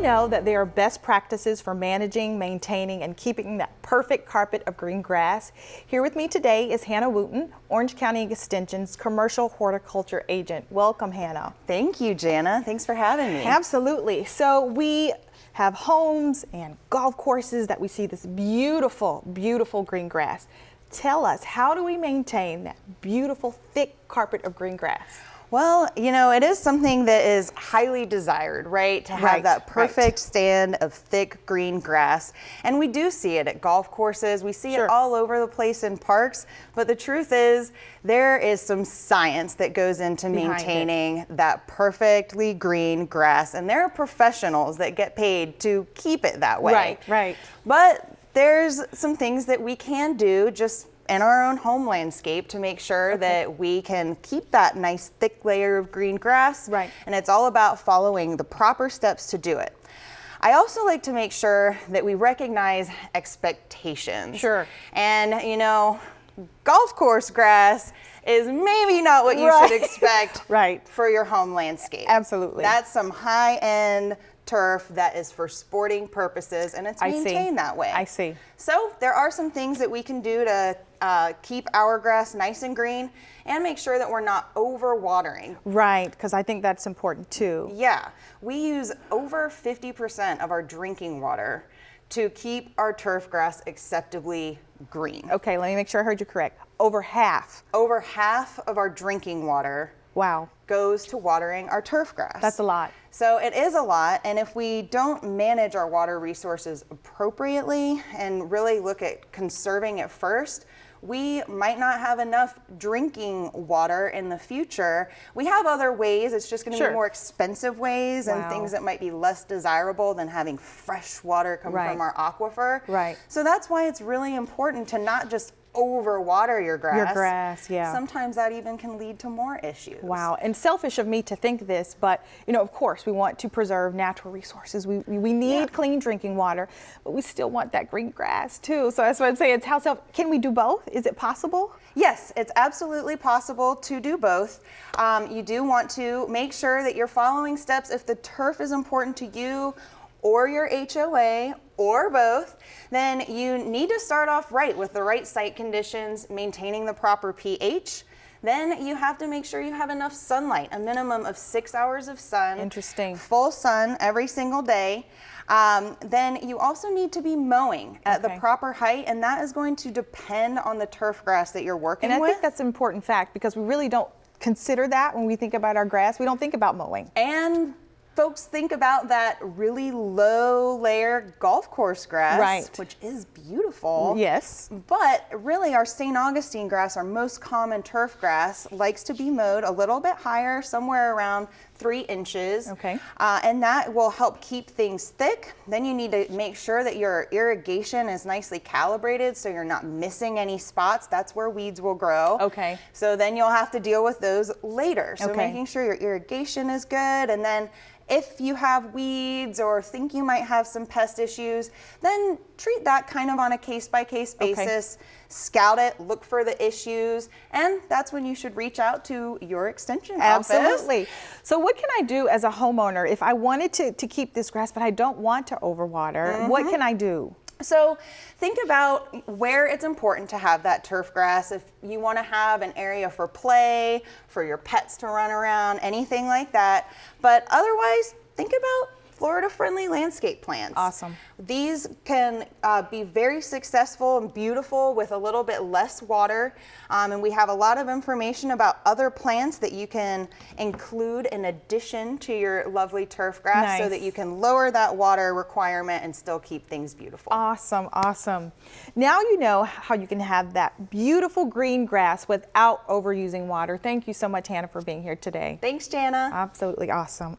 know that there are best practices for managing, maintaining, and keeping that perfect carpet of green grass? Here with me today is Hannah Wooten, Orange County Extension's Commercial Horticulture Agent. Welcome, Hannah. Thank you, Jana. Thanks for having me. Absolutely. So we have homes and golf courses that we see this beautiful, beautiful green grass. Tell us, how do we maintain that beautiful, thick carpet of green grass? Well, you know, it is something that is highly desired, right? To have that perfect stand of thick green grass. And we do see it at golf courses. We see it all over the place in parks. But the truth is, there is some science that goes into maintaining that perfectly green grass. And there are professionals that get paid to keep it that way. Right. But there's some things that we can do just in our own home landscape to make sure that we can keep that nice thick layer of green grass. Right. And it's all about following the proper steps to do it. I also like to make sure that we recognize expectations. Sure. And you know, golf course grass is maybe not what you should expect for your home landscape. Absolutely. That's some high-end turf that is for sporting purposes, and it's maintained that way. I see. So there are some things that we can do to keep our grass nice and green and make sure that we're not over watering. Right, because I think that's important too. Yeah, we use over 50% of our drinking water to keep our turf grass acceptably green. Okay, let me make sure I heard you correct. Over half. Over half of our drinking water goes to watering our turf grass. That's a lot. So it is a lot, and if we don't manage our water resources appropriately and really look at conserving it first, we might not have enough drinking water in the future. We have other ways, it's just gonna be more expensive ways and things that might be less desirable than having fresh water come from our aquifer. Right. So that's why it's really important to not just overwater your grass. Sometimes that even can lead to more issues. Wow, and selfish of me to think this, but you know, of course, we want to preserve natural resources. We need clean drinking water, but we still want that green grass too. So that's what I'm saying. It's can we do both? Is it possible? Yes, it's absolutely possible to do both. You do want to make sure that you're following steps. If the turf is important to you, or your HOA, or both, then you need to start off right with the right site conditions, maintaining the proper pH. Then you have to make sure you have enough sunlight, a minimum of 6 hours of sun. Interesting. Full sun every single day. Then you also need to be mowing at the proper height, and that is going to depend on the turf grass that you're working with. And I think that's an important fact because we really don't consider that when we think about our grass. We don't think about mowing. And folks think about that really low layer golf course grass, which is beautiful. Yes. But really our St. Augustine grass, our most common turf grass, likes to be mowed a little bit higher, somewhere around 3 inches. And that will help keep things thick. Then you need to make sure that your irrigation is nicely calibrated so you're not missing any spots. That's where weeds will grow. So then you'll have to deal with those later. So making sure your irrigation is good, and then if you have weeds or think you might have some pest issues, then treat that kind of on a case-by-case basis. Scout it, look for the issues, and that's when you should reach out to your extension office. Absolutely. So what can I do as a homeowner if I wanted to keep this grass, but I don't want to overwater? What can I do? So think about where it's important to have that turf grass. If you want to have an area for play, for your pets to run around, anything like that. But otherwise, think about Florida-friendly landscape plants. Awesome. These can be very successful and beautiful with a little bit less water. And we have a lot of information about other plants that you can include in addition to your lovely turf grass so that you can lower that water requirement and still keep things beautiful. Awesome, awesome. Now you know how you can have that beautiful green grass without overusing water. Thank you so much, Hannah, for being here today. Thanks, Jana. Absolutely awesome.